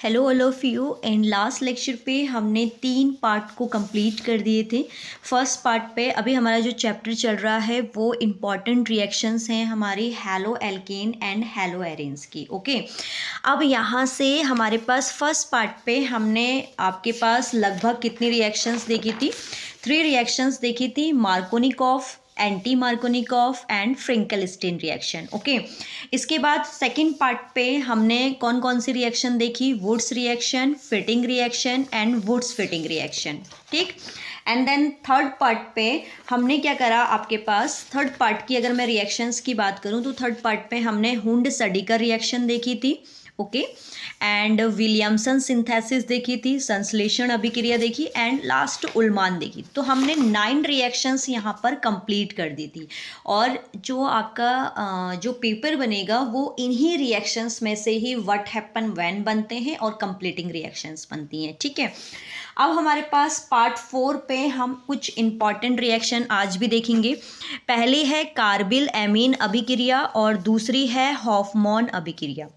Hello all of you. And last lecture पे हमने 3 part को कंप्लीट कर दिए थे। फर्स्ट पार्ट पे अभी हमारा जो चैप्टर चल रहा है वो इम्पॉर्टेंट रिएक्शंस हैं हमारी hello alkene and hello arenes की। ओके, अब यहाँ से हमारे पास फर्स्ट पार्ट पे हमने आपके पास लगभग कितनी रिएक्शंस देखी थी? 3 रिएक्शंस देखी थी, Markovnikov, anti Markovnikov and Finkelstein reaction. Okay, इसके बाद सेकंड पार्ट पे हमने कौन कौन सी रिएक्शन देखी? Wurtz reaction, Fittig reaction and Wurtz Fittig reaction. ठीक, एंड देन थर्ड पार्ट पे हमने क्या करा? आपके पास थर्ड पार्ट की अगर मैं रिएक्शंस की बात करूं तो थर्ड पार्ट पे हमने हुंड-सडीकर रिएक्शन देखी थी। ओके, एंड विलियमसन सिंथेसिस देखी थी, संश्लेषण अभिक्रिया देखी एंड लास्ट उल्मान देखी। तो हमने 9 रिएक्शंस यहाँ पर कंप्लीट कर दी थी और जो आपका जो पेपर बनेगा वो इन्हीं रिएक्शंस में से ही व्हाट हैपन व्हेन बनते हैं और कंप्लीटिंग रिएक्शंस बनती हैं। ठीक है, अब हमारे पास पार्ट 4 पे हम कुछ इंपॉर्टेंट रिएक्शन आज भी देखेंगे। पहली है कार्बिल एमीन अभिक्रिया और दूसरी है हॉफमैन अभिक्रिया।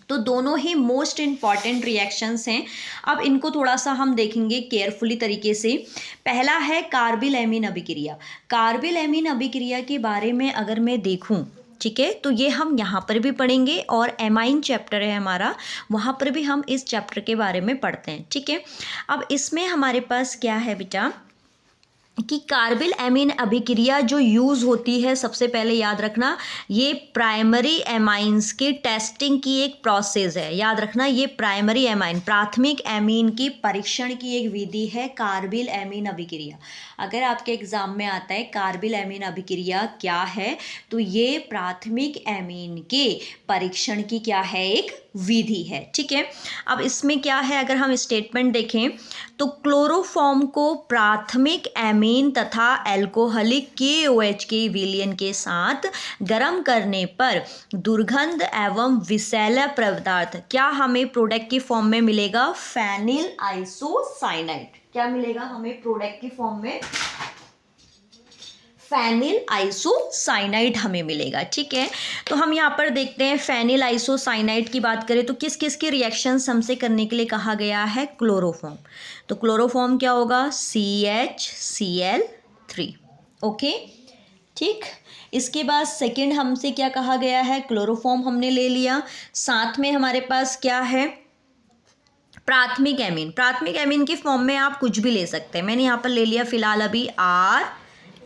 तो दोनों ही मोस्ट इम्पॉर्टेंट रिएक्शंस हैं। अब इनको थोड़ा सा हम देखेंगे केयरफुली तरीके से। पहला है कार्बिल एमीन अभिक्रिया। कार्बिल एमीन अभिक्रिया के बारे में अगर मैं देखूं, ठीक है, तो ये हम यहाँ पर भी पढ़ेंगे और एमाइन चैप्टर है हमारा, वहाँ पर भी हम इस चैप्टर के बारे में पढ़ते हैं। ठीक है, अब इसमें हमारे पास क्या है बेटा कि कार्बिल एमीन अभिक्रिया जो यूज़ होती है, सबसे पहले याद रखना ये प्राइमरी एमाइंस के टेस्टिंग की एक प्रोसेस है। याद रखना ये प्राइमरी एमाइन, प्राथमिक एमीन की परीक्षण की एक विधि है कार्बिल एमीन अभिक्रिया। अगर आपके एग्जाम में आता है कार्बिल एमीन अभिक्रिया क्या है, तो ये प्राथमिक एमीन के परीक्षण की क्या है, एक विधि है। ठीक है, अब इसमें क्या है, अगर हम स्टेटमेंट देखें तो क्लोरोफॉर्म को प्राथमिक एमीन तथा एल्कोहलिक KOH के विलयन के साथ गर्म करने पर दुर्गंध एवं विषैला पदार्थ क्या हमें प्रोडक्ट की फॉर्म में मिलेगा? Phenyl isocyanide. क्या मिलेगा हमें प्रोडक्ट की फॉर्म में? फेनिल आइसोसाइनाइड हमें मिलेगा। ठीक है, तो हम यहाँ पर देखते हैं फेनिल आइसोसाइनाइड की बात करें तो किस किस के रिएक्शंस हमसे करने के लिए कहा गया है? क्लोरोफॉर्म। तो क्लोरोफॉर्म क्या होगा? CHCl3। ओके, ठीक, इसके बाद सेकंड हमसे क्या कहा गया है? क्लोरोफॉर्म हमने ले लिया, साथ में हमारे पास क्या है? प्राथमिक एमीन। प्राथमिक एमीन की फॉर्म में आप कुछ भी ले सकते हैं, मैंने यहाँ पर ले लिया फिलहाल अभी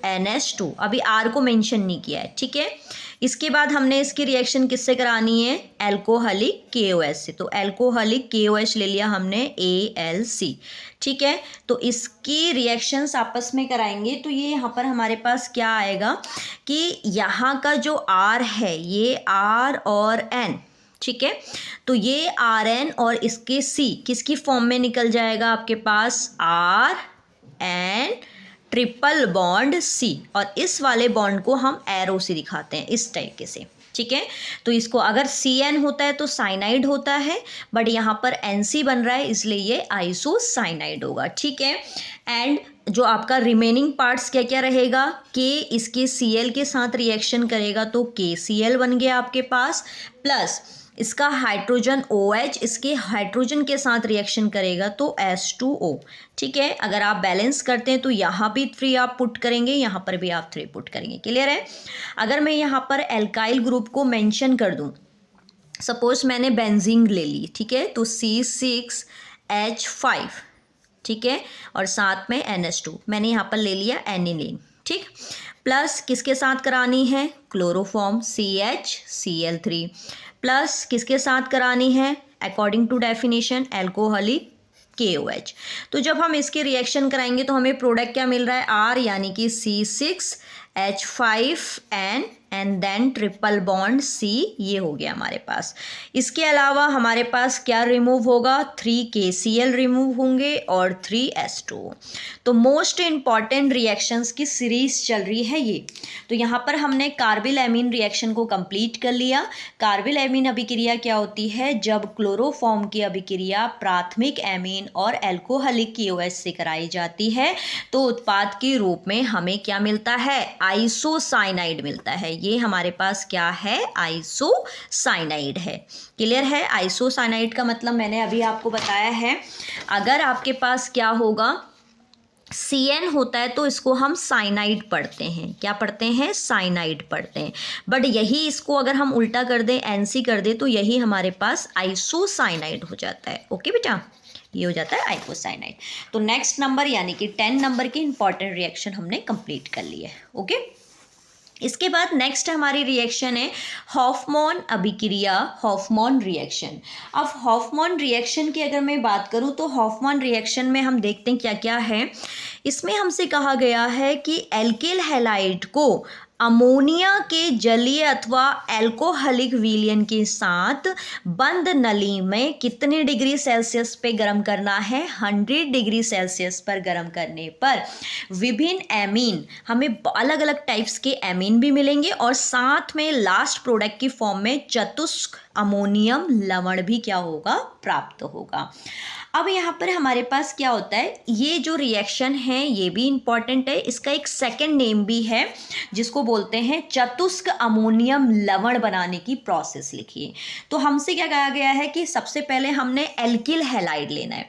RNH2, अभी R को मेंशन नहीं किया है। ठीक है, इसके बाद हमने इसकी रिएक्शन किससे करानी है? एल्कोहलिक KOH से। तो एल्कोहलिक KOH ले लिया हमने ALC। ठीक है, तो इसकी रिएक्शंस आपस में कराएंगे तो ये यहाँ पर हमारे पास क्या आएगा कि यहाँ का जो R है ये R और N, ठीक है, तो ये RN और इसके C किसकी फॉर्म में निकल जाएगा आपके पास? RN ट्रिपल बॉन्ड C, और इस वाले बॉन्ड को हम एरो से दिखाते हैं इस तरीके से। ठीक है, तो इसको अगर CN होता है तो साइनाइड होता है, बट यहाँ पर NC बन रहा है इसलिए ये आइसोसाइनाइड होगा। ठीक है, एंड जो आपका रिमेनिंग पार्ट्स क्या क्या रहेगा? K इसके Cl के साथ रिएक्शन करेगा तो KCl बन गया आपके पास, प्लस इसका हाइड्रोजन OH इसके हाइड्रोजन के साथ रिएक्शन करेगा तो H2O। ठीक है, अगर आप बैलेंस करते हैं तो यहाँ भी 3 आप पुट करेंगे, यहाँ पर भी आप 3 पुट करेंगे। क्लियर है? अगर मैं यहाँ पर एल्काइल ग्रुप को मेंशन कर दूँ, सपोज मैंने बेंजीन ले ली, ठीक है, तो C6H5, ठीक है, और साथ में NH2 मैंने यहाँ पर ले लिया एनिलीन। ठीक, प्लस किसके साथ करानी है? क्लोरोफॉर्म CHCl3, प्लस किसके साथ करानी है? According to definition alcoholic KOH। तो जब हम इसके रिएक्शन कराएंगे तो हमें प्रोडक्ट क्या मिल रहा है? R, यानी कि C6H5N and then triple bond C, ये हो गया हमारे पास। इसके अलावा हमारे पास क्या रिमूव होगा? 3 KCl रिमूव होंगे और 3 H2O। तो मोस्ट इम्पॉर्टेंट रिएक्शंस की सीरीज चल रही है ये। तो यहाँ पर हमने कार्बिल एमीन रिएक्शन को कंप्लीट कर लिया। कार्बिल एमीन अभिक्रिया क्या होती है? जब क्लोरोफॉर्म की अभिक्रिया प्राथमिक एमीन और एल्कोहलिक KOH से कराई जाती है तो उत्पाद के रूप में हमें क्या मिलता है? आइसोसाइनाइड मिलता है। ये हमारे पास क्या है, आइसोसाइनाइड है। क्लियर है। आइसोसाइनाइड का मतलब मैंने अभी आपको बताया है, अगर आपके पास क्या होगा, CN होता है तो इसको हम साइनाइड पढ़ते हैं। क्या पढ़ते हैं, साइनाइड पढ़ते हैं। बट यही इसको अगर हम उल्टा कर दें, NC कर दें, तो यही हमारे पास आइसोसाइनाइड हो जाता है। ओके बेटा, ये हो जाता है आइसोसाइनाइड। तो नेक्स्ट नंबर यानी कि 10 नंबर की इंपॉर्टेंट रिएक्शन हमने कंप्लीट कर ली है। ओके, इसके बाद नेक्स्ट हमारी रिएक्शन है हॉफमैन अभिक्रिया, हॉफमैन रिएक्शन। अब हॉफमैन रिएक्शन की अगर मैं बात करूं तो हॉफमैन रिएक्शन में हम देखते हैं क्या क्या है। इसमें हमसे कहा गया है कि एल्किल हैलाइड को अमोनिया के जलीय अथवा एल्कोहलिक विलयन के साथ बंद नली में कितने डिग्री सेल्सियस पे गर्म करना है, 100 डिग्री सेल्सियस पर गर्म करने पर विभिन्न एमीन, हमें अलग अलग टाइप्स के एमीन भी मिलेंगे और साथ में लास्ट प्रोडक्ट की फॉर्म में चतुष्क अमोनियम लवण भी क्या होगा, प्राप्त होगा। अब यहाँ पर हमारे पास क्या होता है, ये जो रिएक्शन है ये भी इम्पॉर्टेंट है, इसका एक सेकंड नेम भी है जिसको बोलते हैं चतुष्क अमोनियम लवण बनाने की प्रोसेस लिखिए। तो हमसे क्या कहा गया है कि सबसे पहले हमने एल्किल हैलाइड लेना है।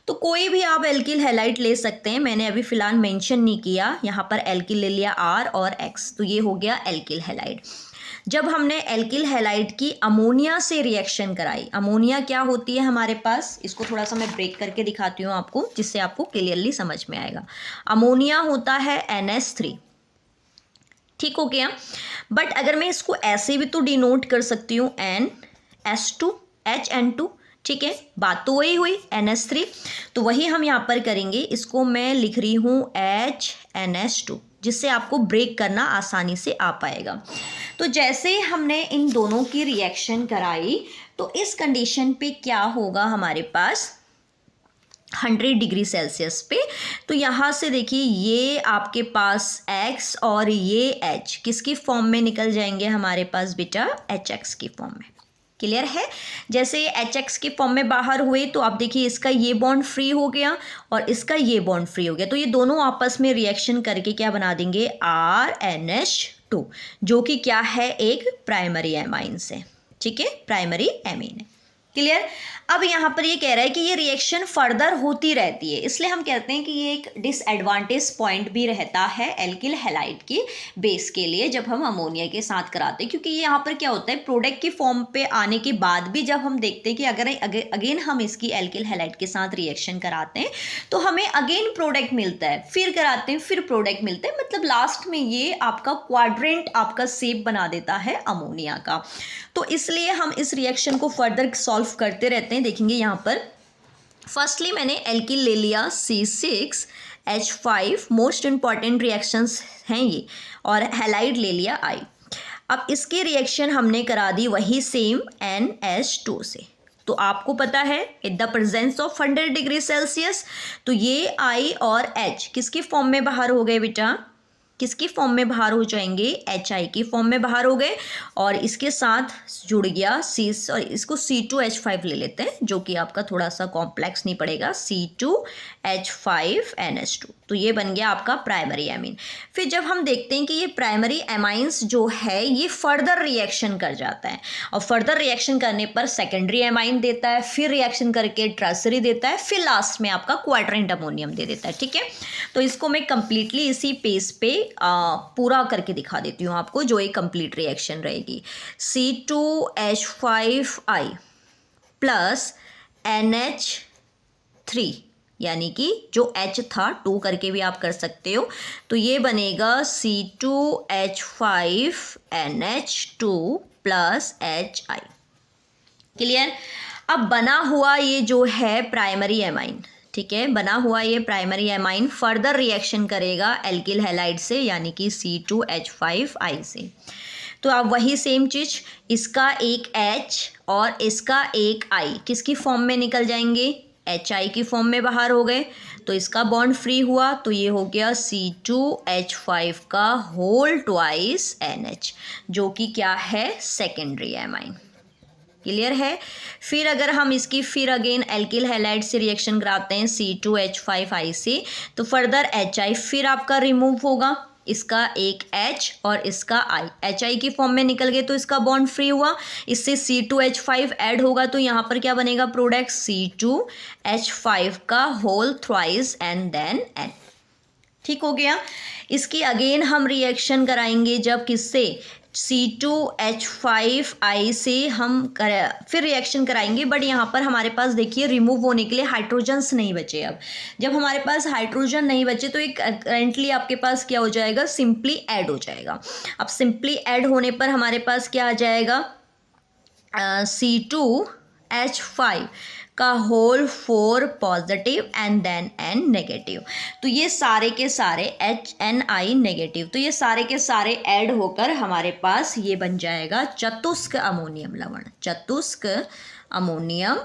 तो कोई भी आप एल्किल हैलाइड ले सकते हैं, मैंने अभी फिलहाल मेंशन नहीं किया, यहाँ पर एल्किल ले लिया R और X, तो ये हो गया एल्किल हैलाइड। जब हमने एल्किल हैलाइड की अमोनिया से रिएक्शन कराई, अमोनिया क्या होती है हमारे पास, इसको थोड़ा सा मैं ब्रेक करके दिखाती हूँ आपको जिससे आपको क्लियरली समझ में आएगा। अमोनिया होता है NH3, ठीक हो गया। बट अगर मैं इसको ऐसे भी तो डिनोट कर सकती हूँ NH2, HN2, ठीक है, बात तो वही हुई NH3, तो वही हम यहाँ पर करेंगे, इसको मैं लिख रही हूँ HNH2, जिससे आपको ब्रेक करना आसानी से आ पाएगा। तो जैसे ही हमने इन दोनों की रिएक्शन कराई तो इस कंडीशन पे क्या होगा हमारे पास 100 डिग्री सेल्सियस पे। तो यहाँ से देखिए ये आपके पास X और ये H किसकी फॉर्म में निकल जाएंगे हमारे पास बेटा, HX की फॉर्म में। क्लियर है। जैसे ये HX के फॉर्म में बाहर हुए तो आप देखिए इसका ये बॉन्ड फ्री हो गया और इसका ये बॉन्ड फ्री हो गया, तो ये दोनों आपस में रिएक्शन करके क्या बना देंगे, RNH2, जो कि क्या है, एक प्राइमरी एमाइंस है। ठीक है, प्राइमरी एमीन है। क्लियर। अब यहाँ पर ये कह रहा है कि ये रिएक्शन फर्दर होती रहती है, इसलिए हम कहते हैं कि ये एक डिसएडवांटेज पॉइंट भी रहता है एल्किल हैलाइड की बेस के लिए जब हम अमोनिया के साथ कराते हैं, क्योंकि यहाँ पर क्या होता है, प्रोडक्ट की फॉर्म पे आने के बाद भी जब हम देखते हैं कि अगर अगेन हम इसकी एल्किल हैलाइड के साथ रिएक्शन कराते हैं तो हमें अगेन प्रोडक्ट मिलता है, फिर कराते हैं फिर प्रोडक्ट मिलता है, मतलब लास्ट में ये आपका क्वाड्रेंट आपका शेप बना देता है अमोनिया का। तो इसलिए हम इस रिएक्शन को फर्दर सॉल्व करते रहते हैं। देखेंगे यहाँ पर फर्स्टली मैंने एल्किल ले लिया C6H5, मोस्ट इंपॉर्टेंट रिएक्शंस हैं ये, और हैलाइड ले लिया I। अब इसकी रिएक्शन हमने करा दी वही सेम NH2 से। तो आपको पता है in the presence of 100 degree Celsius, तो ये I और H किसकी फॉर्म में बाहर हो गए बेटा, किसकी फॉर्म में बाहर हो जाएंगे, HI की फॉर्म में बाहर हो गए, और इसके साथ जुड़ गया इसको C2H5 ले लेते हैं, जो कि आपका थोड़ा सा कॉम्प्लेक्स नहीं पड़ेगा, C2H5NH2, तो ये बन गया आपका प्राइमरी एमीन। फिर जब हम देखते हैं कि ये प्राइमरी एमाइंस जो है ये फर्दर रिएक्शन कर जाता है, और फर्दर रिएक्शन करने पर सेकेंडरी एमाइन देता है, फिर रिएक्शन करके टर्सरी देता है, फिर लास्ट में आपका क्वाड्रेंट अमोनियम दे देता है। ठीक है, तो इसको मैं कंप्लीटली इसी पेज पे पूरा करके दिखा देती हूँ आपको, जो एक कंप्लीट रिएक्शन रहेगी। C2H5I प्लस NH3, यानी कि जो H था 2 करके भी आप कर सकते हो, तो ये बनेगा C2H5NH2 प्लस HI। क्लियर। अब बना हुआ ये जो है प्राइमरी एमाइन, ठीक है, बना हुआ ये प्राइमरी एमाइन फर्दर रिएक्शन करेगा एल्किल हैलाइड से, यानी कि C2H5I से। तो अब वही सेम चीज़, इसका एक H और इसका एक I किसकी फॉर्म में निकल जाएंगे, HI की फॉर्म में बाहर हो गए, तो इसका बॉन्ड फ्री हुआ, तो ये हो गया C2H5 का होल ट्वाइस NH, जो कि क्या है, सेकेंडरी एमाइन। क्लियर है। फिर अगर हम इसकी फिर अगेन एल्किल हैलाइड से रिएक्शन कराते हैं C2H5I से, तो फर्दर HI फिर आपका रिमूव होगा, इसका एक H और इसका I, HI की फॉर्म में निकल गए तो इसका बॉन्ड फ्री हुआ, इससे C2H5 ऐड होगा तो यहाँ पर क्या बनेगा प्रोडक्ट C2H5 का whole thrice and then N। ठीक हो गया। इसकी अगेन हम रिएक्शन कराएंगे जब किससे, C2H5I से हम फिर रिएक्शन कराएंगे, बट यहाँ पर हमारे पास देखिए रिमूव होने के लिए हाइड्रोजन्स नहीं बचे। अब जब हमारे पास हाइड्रोजन नहीं बचे तो एक करेंटली आपके पास क्या हो जाएगा, सिंपली ऐड हो जाएगा। अब सिंपली ऐड होने पर हमारे पास क्या आ जाएगा, C2H5 का whole 4 positive and then N negative. तो ये सारे के सारे HNI नेगेटिव, तो ये सारे के सारे ऐड होकर हमारे पास ये बन जाएगा चतुस्क अमोनियम लवण, चतुस्क अमोनियम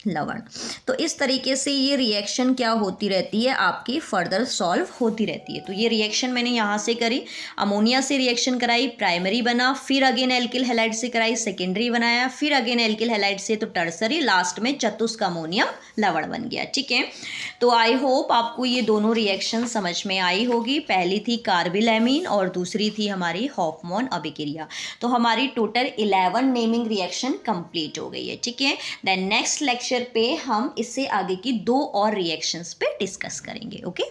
लवण। तो इस तरीके से ये रिएक्शन क्या होती रहती है आपकी, फर्दर सॉल्व होती रहती है। तो ये रिएक्शन मैंने यहाँ से करी, अमोनिया से रिएक्शन कराई, प्राइमरी बना, फिर अगेन एल्किल हैलाइड से कराई, सेकेंडरी बनाया, फिर अगेन एल्किल हैलाइड से तो टर्सरी, लास्ट में चतुस्क अमोनियम लवण बन गया। ठीक है, तो आई होप आपको ये दोनों रिएक्शन समझ में आई होगी। पहली थी कार्बिलैमीन और दूसरी थी हमारी हॉफमैन अभिक्रिया। तो हमारी टोटल 11 नेमिंग रिएक्शन कंप्लीट हो गई है। ठीक है, देन नेक्स्ट लेक्चर पे हम इससे आगे की 2 और रिएक्शंस पे डिस्कस करेंगे। ओके।